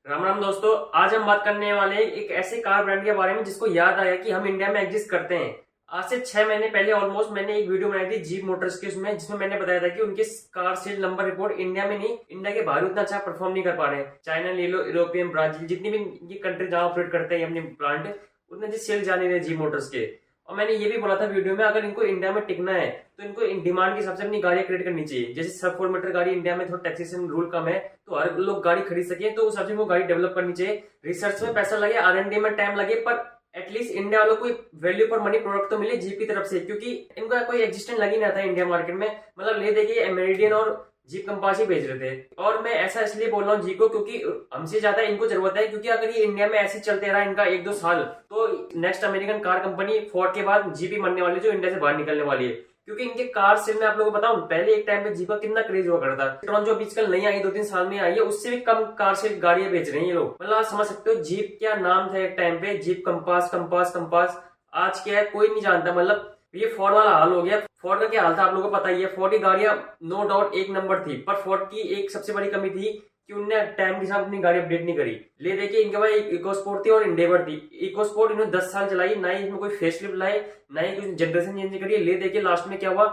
राम राम दोस्तों। आज हम बात करने वाले हैं एक ऐसे कार ब्रांड के बारे में जिसको याद आया कि हम इंडिया में एग्जिस्ट करते हैं। आज से 6 महीने पहले ऑलमोस्ट मैंने एक वीडियो बनाई थी जीप मोटर्स की, उसमें जिसमें मैंने बताया था कि उनके car sale number report India में नहीं, इंडिया के बाहर उतना अच्छा परफॉर्म नहीं कर पा रहे हैं। चाइना ले लो, यूरोपियन, ब्राजील, जितनी भी ये कंट्री जहाँ ऑपरेट करते हैं अपने प्लांट, उतने जी सेल जा नहीं रहे जीप मोटर्स के। और मैंने ये भी बोला था वीडियो में, अगर इनको इंडिया में टिकना है तो इनको डिमांड के हिसाब से अपनी गाड़ियां क्रिएट करनी चाहिए। जैसे सब 4 मीटर गाड़ी इंडिया में थोड़ा टैक्सेशन रूल कम है, तो हर लोग गाड़ी खरीद सके, तो उस हिसाब से वो गाड़ी डेवलप करनी चाहिए। रिसर्च में पैसा लगे, R&D में टाइम लगे, पर एटलीस्ट इंडिया वालों को वैल्यू फॉर मनी प्रोडक्ट तो मिले जीप की तरफ से, क्योंकि इनका कोई एग्जिस्टेंस लग ही नहीं था इंडिया मार्केट में। मतलब ले देखिए मेरिडियन और जीप कंपास ही बेच रहे थे। और मैं ऐसा इसलिए बोल रहा हूँ जी को, क्योंकि हमसे ज्यादा इनको जरूरत है, क्योंकि अगर ये इंडिया में ऐसे चलते रहा इनका 1-2 साल, तो next American car company Ford के बाद जीप ही बनने वाली है, जो इंडिया से बाहर निकलने वाली है। क्योंकि इनके कार सेल में आप लोगों को बताऊं, पहले एक टाइम पे जीप का कितना क्रेज हुआ करता था। पेट्रोल जो बीच कल नहीं आई, 2-3 साल में आई है, उससे भी कम कार सेल गाड़ियां बेच रहे हैं ये लोग। मतलब आप समझ सकते हो जीप क्या नाम था एक टाइम पे, जीप कंपास कंपास कंपास। आज क्या है कोई नहीं जानता। मतलब ये फोर्ड वाला हाल हो गया। फोर्ड का क्या हाल था आप लोगों को पता ही है। फोर्ड की गाड़ियां नो डाउट एक नंबर थी, पर फोर्ड की एक सबसे बड़ी कमी थी कि उनने टाइम के साथ अपनी गाड़ी अपडेट नहीं करी। ले देखिए इनके पास एक इको स्पोर्ट थी और इंडेवर थी। इको स्पोर्ट इन्होंने 10 साल चलाई, ना ही इसमें कोई फेसलिफ्ट लाए, ना ही कुछ जनरेशन चेंज करी। ले देखिए लास्ट में क्या हुआ,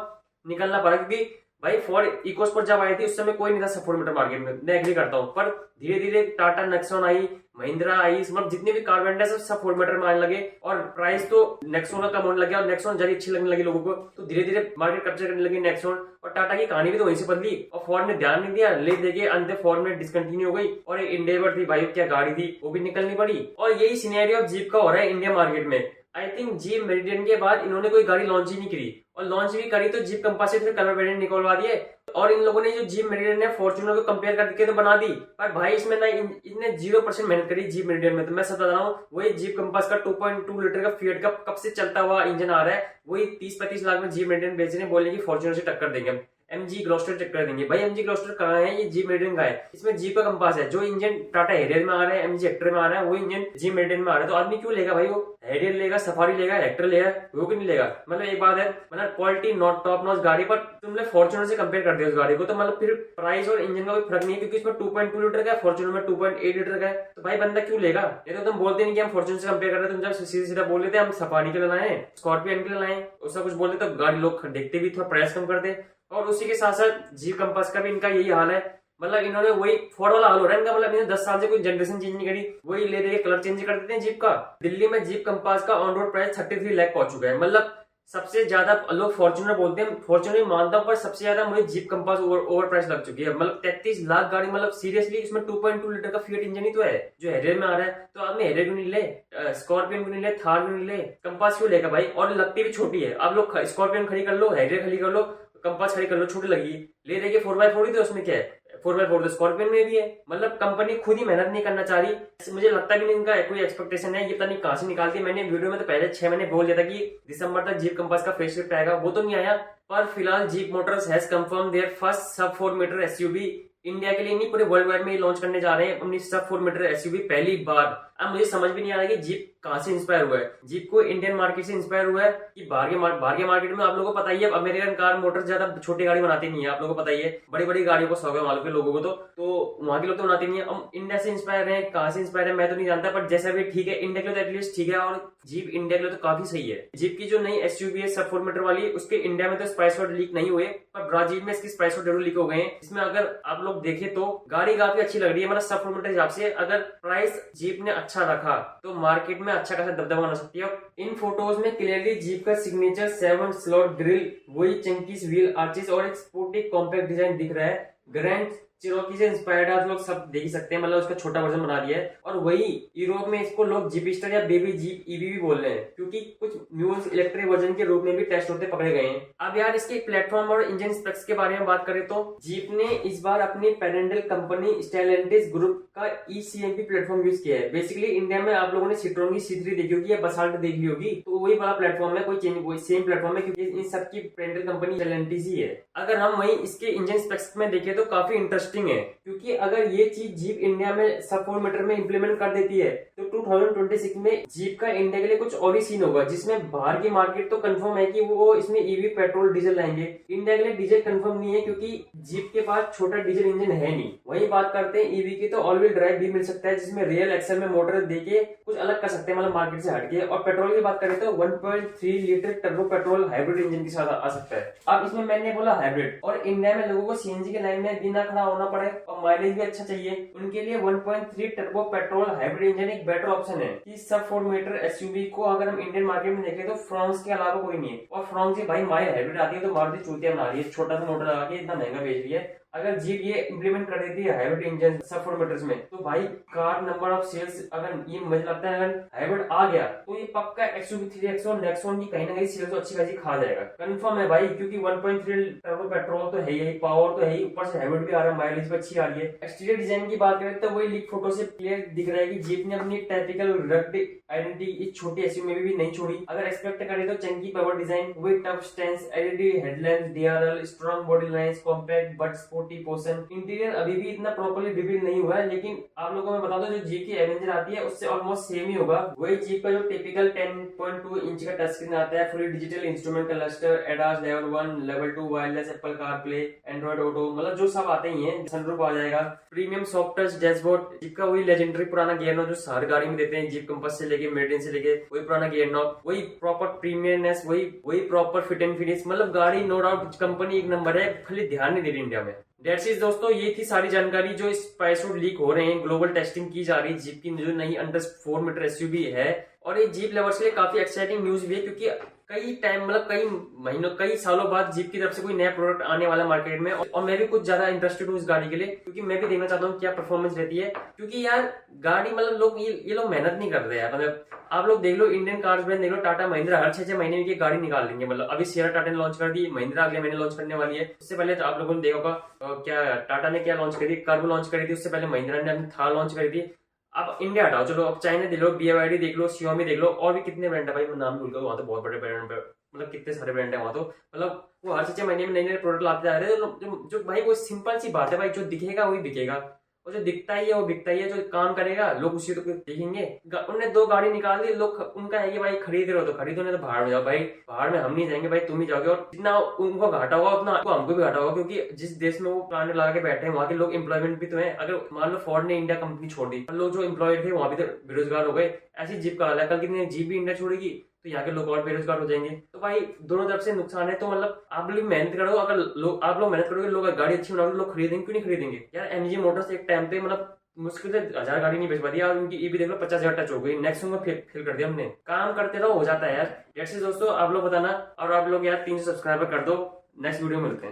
निकलना पड़ा। क्योंकि भाई फोर्ड इको स्पोर्ट जब आई थी उस समय कोई नहीं था सब 4 मीटर मार्केट में, मैं एग्री करता हूँ। पर धीरे धीरे टाटा नेक्सॉन आई, महिंद्रा आई, मतलब जितने भी कार ब्रांड है सब 4 मीटर में आने लगे, और प्राइस तो नेक्सॉन का कम होने लगे, और नेक्सॉन जरी अच्छी लगने लगी लोगों को, तो धीरे धीरे मार्केट कैप्चर करने लगी नेक्सॉन। और टाटा की कहानी भी तो वहीं से बदली, और फोर्ड ने ध्यान नहीं दिया। ले देखिए अंत फोर्ड में डिसकंटिन्यू हो गई, और एक इंडेवर थी भाई, क्या गाड़ी थी, वो भी निकलनी पड़ी। और यही सिनेरियो अब जीप का हो रहा है इंडिया मार्केट में। आई थिंक जीप मेरिडियन के बाद इन्होंने कोई गाड़ी लॉन्च ही नहीं करी, और लॉन्च भी करी तो जीप कंपास से कलर वेरिएंट निकलवा दिए। और इन लोगों ने जो जीप मेरिडियन है फॉर्च्यूनर को कंपेयर करके तो बना दी, पर भाई इसमें ना इनने 0% मेहनत करी जीप मेरिडियन में। तो मैं सब बता रहा हूँ, वही जीप कंपास का 2.2 लीटर का फिएट का कब से चलता हुआ इंजन आ रहा है, वही 30-35 लाख में जीप मेरिडियन बेच रहे हैं, बोले कि फॉर्च्यूनर से टक्कर देंगे हम, MG ग्लोस्टर टक्कर देंगे। भाई MG ग्लोस्टर कहाँ है, ये जीप मेरिडियन का है। इसमें जीप का कंपास है, जो इंजन टाटा हैरियर में आ रहा है, MG हेक्टर में आ रहा है, वो इंजन जीप मेरिडियन में आ रहा है। तो आदमी क्यों लेगा भाई, वो हैरियर लेगा, सफारी लेगा, हेक्टर लेगा, वो क्यों नहीं लेगा। मतलब एक बात है, मतलब क्वालिटी नॉट टॉप नॉच गाड़ी, पर तुमने फॉर्च्यूनर से कंपेयर कर दिया उस गाड़ी को, तो मतलब फिर प्राइस और इंजन का कोई फर्क नहीं है, क्योंकि इसमें 2.2 लीटर का है, फॉर्च्यूनर में 2.8 लीटर का है। तो भाई बंदा क्यों लेगा। ये तो तुम बोलते नहीं कि हम फॉर्च्यूनर से कंपेयर कर रहे हैं, तुम जब सीधे सीधा बोल देते हम सफारी के लिए लाए, स्कॉर्पियन के लिए लाए, उसका कुछ बोलते तो गाड़ी लोग देखते भी, थोड़ा प्राइस कम करते। और उसी के साथ साथ जीप कंपास का भी इनका यही हाल है। मतलब इन्होंने वही फोर्ड वाला हाल हो रहा है इनका। मतलब इन्होंने 10 साल से कोई जनरेशन चेंज नहीं करी, वही ले दे कलर चेंज कर देते हैं जीप का। दिल्ली में जीप कंपास का ऑन रोड प्राइस 33 लाख पहुंच चुका है। मतलब सबसे ज्यादा लोग फॉर्च्यूनर बोलते हैं, फॉर्च्यूनर मानता हूं, पर सबसे ज्यादा मुझे जीप कंपास ओवर प्राइस लग चुकी है। मतलब 33 लाख गाड़ी, मतलब सीरियसली इसमें 2.2 लीटर का फिएट इंजन ही तो है जो हैरियर में आ रहा है। तो आदमी हैरियर क्यों नहीं ले, स्कॉर्पियन क्यों नहीं ले, थार क्यों नहीं ले, कंपास क्यों लेगा भाई। और लगती भी छोटी है। आप लोग स्कॉर्पियन खड़ी कर लो, हैरियर खड़ी कर लो, कंपास खड़ी कर लो, छोटी लगी। ले देखिए 4x4 ही तो उसमें क्या है, 4x4 तो स्कॉर्पियन में भी है। मतलब कंपनी खुद ही मेहनत नहीं करना चाह रही। मुझे लगता भी नहीं इनका कोई एक्सपेक्टेशन है, ये पता नहीं कहां से निकालती। मैंने वीडियो में तो पहले 6 महीने बोल दिया था कि दिसंबर तक जीप कंपास का फेसलिफ्ट आएगा, वो तो नहीं आया। पर फिलहाल Jeep Motors has confirm their first sub 4 metre SUV India के लिए नहीं, पूरे वर्ल्ड वाइड में लॉन्च करने जा रहे हैं अपनी सब 4 मीटर SUV पहली बार। अब मुझे समझ भी नहीं आ रहा कि जीप कहां से इंस्पायर हुआ है। जीप को इंडियन मार्केट से इंस्पायर हुआ है कि बाहर के मार्केट में आप लोगों को पता ही है, अमेरिकन कार मोटर्स ज्यादा छोटी गाड़ी बनाती नहीं है, आप लोगों को पता ही है। बड़ी बड़ी गाड़ियों को शौक है वहां के लोगों को, तो वहां के लोग तो बनाते नहीं है। हम इंडिया से इंस्पायर है, कहां से इंस्पायर है मैं तो नहीं जानता, पर जैसा भी ठीक है, इंडिया के लिए तो एटलीस्ट ठीक है। और जीप इंडिया के लिए तो काफी सही है। जीप की जो नई SUV है सब 4 मीटर वाली, उसके इंडिया में तो स्प्राइस वर्ड लीक नहीं हुए, पर ब्राजील में इसकी स्प्राइस वर्ड जरूर लीक हो गए हैं। इसमें अगर आप लोग देखें तो गाड़ी काफी अच्छी लग रही है। मतलब सब 4 मीटर हिसाब से अगर प्राइस जीप ने अच्छा रखा तो मार्केट में अच्छा खासा दबदबा बना सकती है। इन फोटोज में क्लियरली जीप का सिग्नेचर 7 स्लॉट ग्रिल, वही चंकीस व्हील आर्चेस और एक स्पोर्टी कॉम्पैक्ट डिजाइन दिख रहा है। ग्रैंड चिरोकी से इंस्पायर्ड आप लोग सब देख ही सकते हैं, मतलब उसका छोटा वर्जन बना दिया है। और वही यूरोप में इसको लोग जीपिस्टर या बेबी जीप EV भी बोल रहे हैं, क्योंकि कुछ न्यूज इलेक्ट्रिक वर्जन के रूप में भी टेस्ट होते पकड़े गए हैं। अब यार इसके प्लेटफॉर्म और इंजन स्पेक्स के बारे में बात करें तो जीप ने इस बार अपनी पेरेंटल कंपनी स्टेलेंटिस ग्रुप का ECMP प्लेटफॉर्म यूज किया है। बेसिकली इंडिया में आप लोगों ने सिट्रोन की C3 देखी होगी या बसाल्ट देख ली होगी, तो वही बड़ा प्लेटफॉर्म है, कोई चेंज, वही सेम प्लेटफॉर्म है, क्योंकि इन सबकी पेरेंटल कंपनी स्टेलेंटिस ही है। अगर हम वही इसके इंजन स्पेक्स में देखें तो काफी इंटरेस्टिंग इंटरेस्टिंग है, क्योंकि अगर ये चीज जीप इंडिया में सब 4 मीटर में इम्प्लीमेंट कर देती है तो 2026 में जीप का इंडिया के लिए कुछ और ही सीन होगा, जिसमें बाहर की मार्केट तो कंफर्म है कि वो इसमें ईवी पेट्रोल डीजल लाएंगे। इंडिया के लिए डीजल कंफर्म नहीं है, क्योंकि जीप के पास छोटा डीजल इंजन है नहीं। वही बात करते हैं ईवी की, तो ऑल व्हील ड्राइव भी मिल सकता है, जिसमें रियल एक्सल में मोटर देके कुछ अलग कर सकते हैं, मतलब मार्केट से हटके। और पेट्रोल की बात करें तो 1.3 litre turbo petrol hybrid engine के साथ आ सकता है। अब इसमें मैंने बोला हाइब्रिड, और इंडिया में लोगों को सीएनजी के लाइन में बिना खड़ा होना पड़े और माइलेज भी अच्छा चाहिए, उनके लिए 1.3 टर्बो पेट्रोल हाइब्रिड इंजन एक बेटर ऑप्शन है। कि सब 4 मीटर एसयूवी को अगर हम इंडियन मार्केट में देखें तो फ्रॉन्क्स के अलावा कोई नहीं है। और फ्रॉन्क्स की भाई माइल हाइब्रिड आती है तो मारुति चूतिया बना रही है, छोटा सा मोटर लगा के इतना महंगा बेच रही है। अगर जीप ये इंप्लीमेंट कर देती है हाइब्रिड इंजन सब 4 मीटर्स में, तो भाई कार नंबर ऑफ सेल्स, अगर ये मुझे लगता है अगर हाइब्रिड आ गया तो ये पक्का XUV 3X और नेक्सॉन की कहीं ना कहीं सेल्स अच्छी खासी खा जाएगा, कंफर्म है भाई। क्योंकि 1.3 टर्बो पेट्रोल तो है ही, पावर तो है ही, ऊपर से हाइब्रिड भी आ रहा है, माइलेज भी अच्छी आ रही है। एक्सटीरियर डिजाइन की बात करें तो वही लीक फोटो से क्लियर दिख रहा है कि जीप ने अपनी टाइपिकल रग्ड आइडेंटिटी इस छोटी एसयूवी में भी नहीं छोड़ी। अगर एक्सपेक्ट करें तो चंकी पावर डिजाइन, वही tough stand, LED headlamp, DRL, strong body lines, compact but sporty portion. Interior अभी भी इतना प्रॉपर्ली रिवील नहीं हुआ है, लेकिन आप लोगों को मैं बता दूं जो जीप की एवेंजर आती है उससे ऑलमोस्ट सेम ही होगा। वही जीप का जो टिपिकल 10.2 इंच का टच स्क्रीन आता है, fully digital instrument cluster, ADAS level 1 level 2 wireless Apple CarPlay, Android auto, मतलब जो सब आते ही हैं। सनरूफ आ जाएगा, premium soft touch dashboard, jeep का वही लेजेंडरी पुराना गियर नॉब जो हर गाड़ी में देते हैं, जीप कंपास से लेके मेडिन से लेके वही पुराना गियर नॉब, वही प्रॉपर प्रीमियमनेस, वही प्रॉपर फिट एंड फिनिश। मतलब गाड़ी नो डाउट कंपनी एक नंबर है, खाली ध्यान नहीं दे रही इंडिया में। डेट्स इज दोस्तों, ये थी सारी जानकारी जो इस पैसोट लीक हो रहे हैं, ग्लोबल टेस्टिंग की जा रही है जीप की जो नई अंडर 4 मीटर एसयूवी है। और ये जीप लवर्स के लिए काफी एक्साइटिंग न्यूज भी है, क्योंकि कई टाइम मतलब कई महीनों कई सालों बाद जीप की तरफ से कोई नया प्रोडक्ट आने वाला मार्केट में। और मैं भी कुछ ज्यादा इंटरेस्टेड हूँ इस गाड़ी के लिए, क्योंकि मैं भी देखना चाहता हूँ क्या परफॉर्मेंस रहती है। क्योंकि यार गाड़ी मतलब लोग ये लोग मेहनत नहीं कर रहे यार। मतलब आप लोग देख लो, इंडियन कार्स ब्रांड देख लो, टाटा महिंद्रा हर 6-6 महीने में गाड़ी निकाल लेंगे। मतलब अभी सियरा टाटा ने लॉन्च कर दी, महिंद्रा अगले महीने लॉन्च करने वाली है। उससे पहले तो आप लोगों ने देखा होगा क्या टाटा ने क्या लॉन्च करी, कर्व लॉन्च करी थी। उससे पहले महिंद्रा ने अपनी थार लॉन्च करी थी। अब इंडिया हटाओ, चलो अब चाइना देख लो, BYD देख लो, Xiaomi देख लो, और भी कितने ब्रांड है भाई, मैं नाम भूल गया। वहां तो बहुत बड़े ब्रांड, मतलब कितने सारे ब्रांड है वहां तो। मतलब वो हर 6 महीने में नए नए प्रोडक्ट लाते जा रहे हैं। जो भाई वो सिंपल सी बात है भाई, जो दिखेगा वही बिकेगा, और जो दिखता ही है वो बिकता ही है। जो काम करेगा लोग उसी को देखेंगे। उनने 2 गाड़ी निकाल दी, लोग उनका है कि भाई खरीद रहे हो तो खरीदो, नहीं तो बाहर में जाओ। भाई बाहर में हम नहीं जाएंगे भाई, तुम ही जाओगे। और जितना उनको घाटा होगा उतना हमको भी घाटा होगा, क्योंकि जिस देश में वो प्लांट लगा के बैठे हैं वहाँ के लोग एम्प्लॉयमेंट भी तो है। अगर मान लो फोर्ड ने इंडिया कंपनी छोड़ दी, लोग जो एम्प्लॉयड थे वहां भी तो बेरोजगार हो गए। ऐसी जीप का हाल है, कल कितने जीप भी इंडिया छोड़ेगी तो यहाँ के लोग और बेरोजगार हो जाएंगे। तो भाई दोनों तरफ से नुकसान है। तो मतलब आप लोग मेहनत करो, अगर आप लोग मेहनत करोगे, लोग गाड़ी अच्छी बनाओगे, लोग खरीदेंगे, क्यों नहीं खरीदेंगे यार। MG मोटर्स एक टाइम पे मतलब मुश्किल से 1000 गाड़ी नहीं बेच पा दिया, और उनकी ईवी देख लो 50,000 टच हो गई। नेक्स्ट में फेल कर दिया हमने। काम करते रहो, हो जाता है यार। जैसे दोस्तों आप लोग बताना, और आप लोग यार 300 सब्सक्राइबर कर दो। नेक्स्ट वीडियो मिलते हैं।